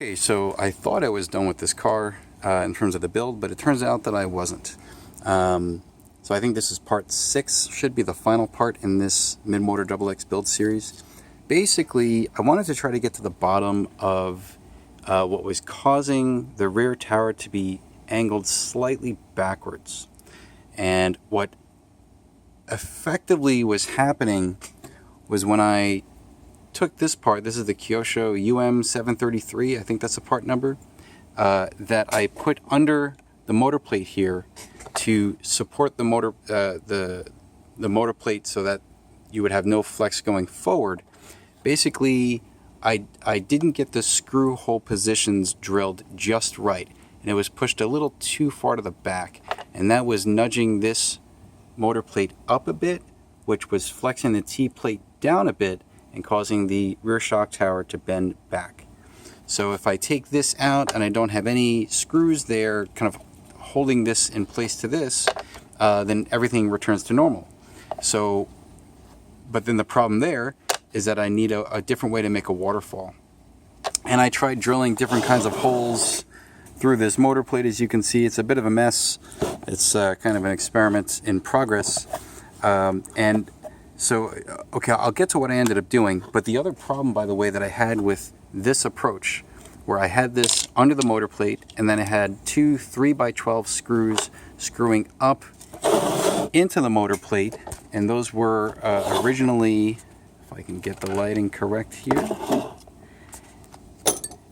Okay, so I thought I was done with this car in terms of the build, but it turns out that I wasn't. So I think this is part 6, should be the final part in this mid-motor XX build series. Basically, I wanted to try to get to the bottom of what was causing the rear tower to be angled slightly backwards. And what effectively was happening was when I took this part, this is the Kyosho UM733, I think that's the part number, that I put under the motor plate here to support the motor the motor plate so that you would have no flex going forward. Basically, I didn't get the screw hole positions drilled just right, and it was pushed a little too far to the back, and that was nudging this motor plate up a bit, which was flexing the T-plate down a bit and causing the rear shock tower to bend back. So if I take this out and I don't have any screws there kind of holding this in place to this, then everything returns to normal. So, but then the problem there is that I need a different way to make a waterfall. And I tried drilling different kinds of holes through this motor plate. As you can see, it's a bit of a mess. It's kind of an experiment in progress. So, okay, I'll get to what I ended up doing, but the other problem, by the way, that I had with this approach, where I had this under the motor plate, and then I had two 3x12 screws screwing up into the motor plate, and those were originally, if I can get the lighting correct here,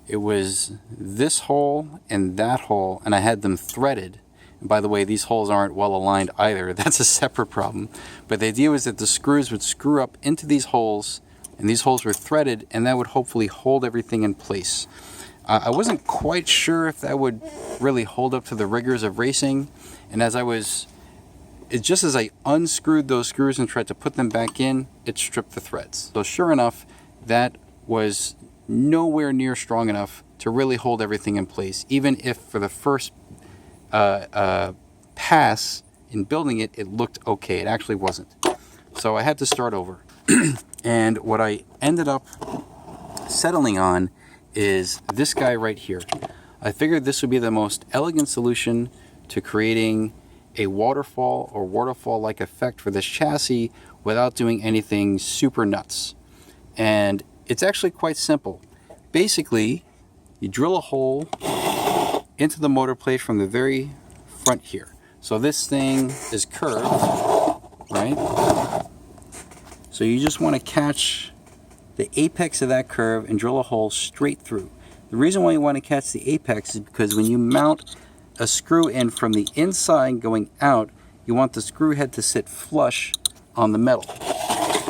it was this hole and that hole, and I had them threaded. And by the way, these holes aren't well aligned either. That's a separate problem. But the idea was that the screws would screw up into these holes, and these holes were threaded, and that would hopefully hold everything in place. I wasn't quite sure if that would really hold up to the rigors of racing, and just as I unscrewed those screws and tried to put them back in, it stripped the threads. So sure enough, that was nowhere near strong enough to really hold everything in place, even if for the first pass in building it, it looked okay. It actually wasn't. So I had to start over. And what I ended up settling on is this guy right here. I figured this would be the most elegant solution to creating a waterfall or waterfall-like effect for this chassis without doing anything super nuts. And it's actually quite simple. Basically, you drill a hole into the motor plate from the very front here. So this thing is curved, right? So you just want to catch the apex of that curve and drill a hole straight through. The reason why you want to catch the apex is because when you mount a screw in from the inside going out, you want the screw head to sit flush on the metal,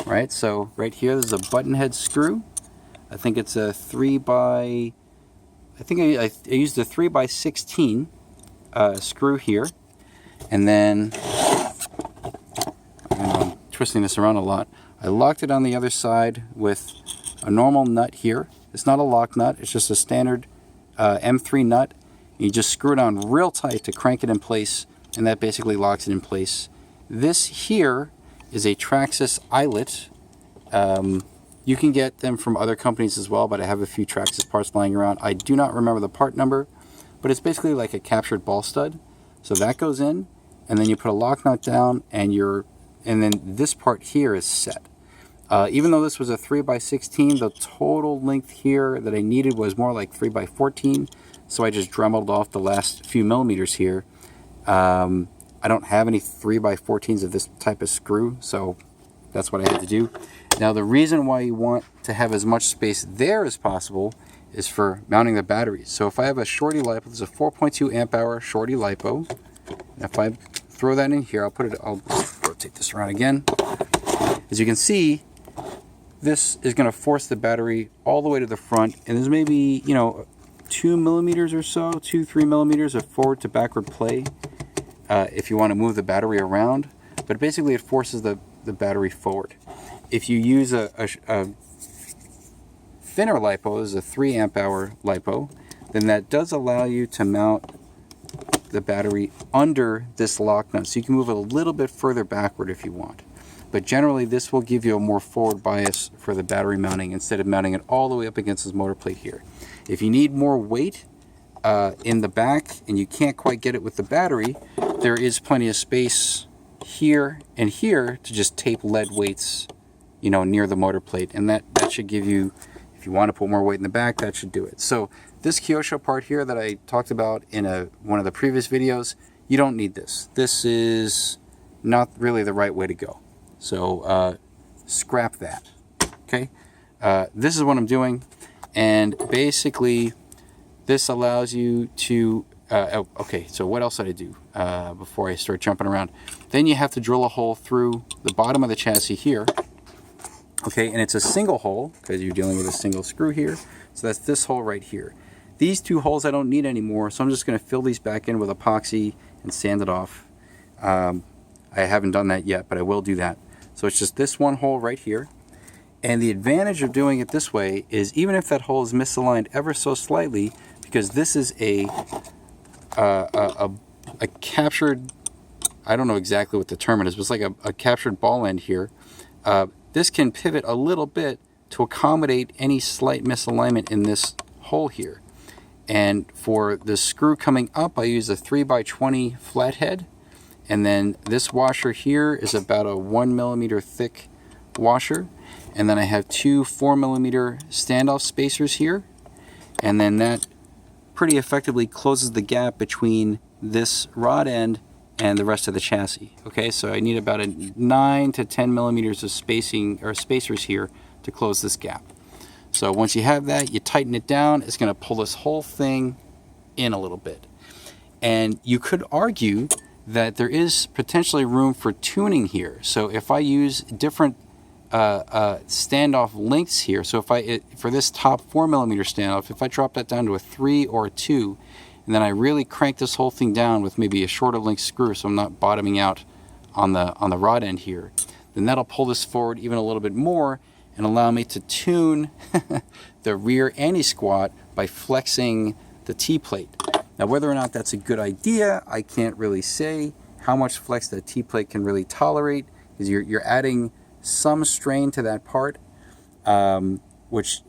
right? So right here, there's a button head screw. I think it's a I used a 3x16 screw here, and then I'm twisting this around a lot. I locked it on the other side with a normal nut here. It's not a lock nut, it's just a standard M3 nut. You just screw it on real tight to crank it in place, and that basically locks it in place. This here is a Traxxas eyelet. You can get them from other companies as well, but I have a few Traxxas parts lying around. I do not remember the part number, but it's basically like a captured ball stud. So that goes in, and then you put a lock nut down, and then this part here is set. Even though this was a 3x16, the total length here that I needed was more like 3x14, so I just dremeled off the last few millimeters here. I don't have any 3x14s of this type of screw, so that's what I had to do. Now the reason why you want to have as much space there as possible is for mounting the batteries. So if I have a shorty LiPo, this is a 4.2 amp hour shorty LiPo. If I throw that in here, I'll rotate this around again. As you can see, this is going to force the battery all the way to the front, and there's maybe 2 millimeters or so, 2-3 millimeters of forward to backward play if you want to move the battery around. But basically, it forces the battery forward. If you use a thinner LiPo, this is a 3 amp hour LiPo, then that does allow you to mount the battery under this lock nut. So you can move it a little bit further backward if you want. But generally this will give you a more forward bias for the battery mounting instead of mounting it all the way up against this motor plate here. If you need more weight in the back and you can't quite get it with the battery, there is plenty of space here and here to just tape lead weights, you know, near the motor plate, and that should give you, if you want to put more weight in the back, that should do it. So this Kyosho part here that I talked about in one of the previous videos, you don't need this. This is not really the right way to go. So scrap that. Okay, this is what I'm doing, and basically this allows you to okay, so what else did I do before I start jumping around? Then you have to drill a hole through the bottom of the chassis here. Okay, and it's a single hole because you're dealing with a single screw here. So that's this hole right here. These two holes I don't need anymore, so I'm just going to fill these back in with epoxy and sand it off. I haven't done that yet, but I will do that. So it's just this one hole right here. And the advantage of doing it this way is even if that hole is misaligned ever so slightly, because this is a captured, I don't know exactly what the term it is, but it's like a captured ball end here. This can pivot a little bit to accommodate any slight misalignment in this hole here. And for the screw coming up, I use a 3x20 flathead. And then this washer here is about a 1 millimeter thick washer. And then I have two 4 millimeter standoff spacers here. And then that pretty effectively closes the gap between this rod end and the rest of the chassis. Okay, so I need about a 9 to 10 millimeters of spacing or spacers here to close this gap. So once you have that, you tighten it down. It's going to pull this whole thing in a little bit. And you could argue that there is potentially room for tuning here. So if I use different standoff lengths here, so if for this top 4 millimeter standoff, if I drop that down to a 3 or a 2, and then I really crank this whole thing down with maybe a shorter length screw, so I'm not bottoming out on the rod end here, then that'll pull this forward even a little bit more and allow me to tune the rear anti-squat by flexing the T-plate. Now, whether or not that's a good idea, I can't really say. How much flex the T-plate can really tolerate, because you're adding some strain to that part, which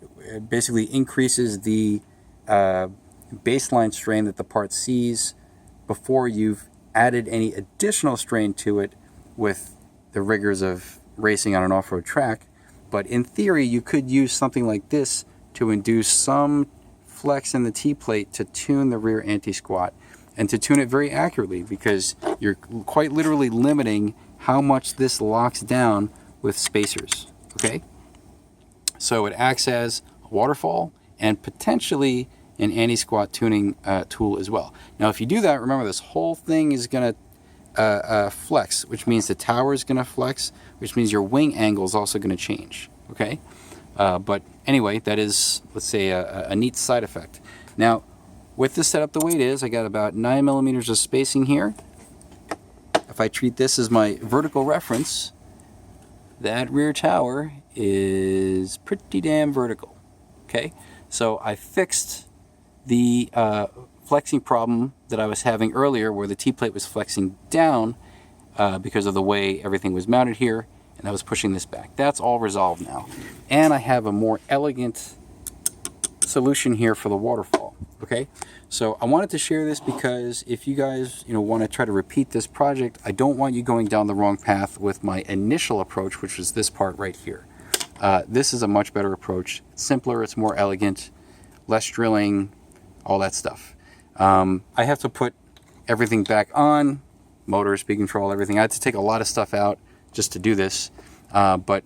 basically increases the baseline strain that the part sees before you've added any additional strain to it with the rigors of racing on an off-road track. But in theory, you could use something like this to induce some flex in the T-plate to tune the rear anti-squat, and to tune it very accurately, because you're quite literally limiting how much this locks down with spacers. Okay, so it acts as a waterfall and potentially an anti-squat tuning tool as well. Now, if you do that, remember this whole thing is going to flex, which means the tower is going to flex, which means your wing angle is also going to change. Okay, but anyway, that is, let's say, a neat side effect. Now, with this setup the way it is, I got about 9 millimeters of spacing here. If I treat this as my vertical reference, that rear tower is pretty damn vertical. Okay, so I fixed the flexing problem that I was having earlier, where the T-plate was flexing down because of the way everything was mounted here, and I was pushing this back. That's all resolved now. And I have a more elegant solution here for the waterfall. Okay, so I wanted to share this because if you guys want to try to repeat this project, I don't want you going down the wrong path with my initial approach, which is this part right here. This is a much better approach. It's simpler, it's more elegant, less drilling, all that stuff. I have to put everything back on, motor, speed control, everything. I had to take a lot of stuff out just to do this. But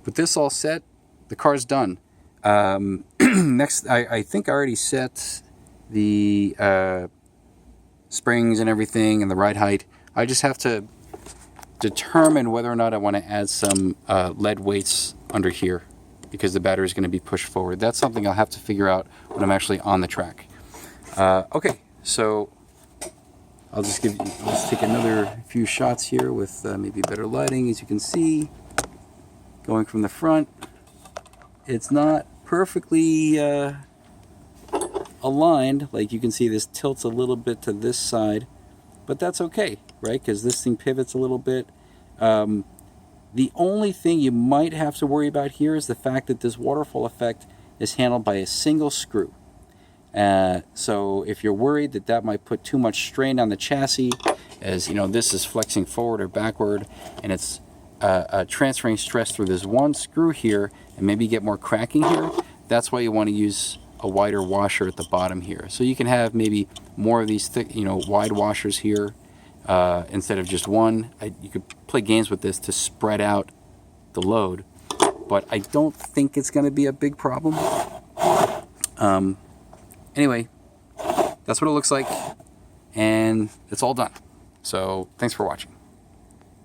with this all set, the car's done. Next, I think I already set the springs and everything and the ride height. I just have to determine whether or not I want to add some lead weights under here, because the battery is going to be pushed forward. That's something I'll have to figure out when I'm actually on the track. Okay, so I'll just let's take another few shots here with maybe better lighting. As you can see, going from the front, it's not perfectly aligned. Like you can see, this tilts a little bit to this side, but that's okay, right? Because this thing pivots a little bit. The only thing you might have to worry about here is the fact that this waterfall effect is handled by a single screw. So if you're worried that that might put too much strain on the chassis, as you know, this is flexing forward or backward, and it's transferring stress through this one screw here, and maybe get more cracking here, that's why you want to use a wider washer at the bottom here. So you can have maybe more of these thick, wide washers here instead of just one. You could play games with this to spread out the load, but I don't think it's going to be a big problem. Anyway, that's what it looks like, and it's all done. So thanks for watching.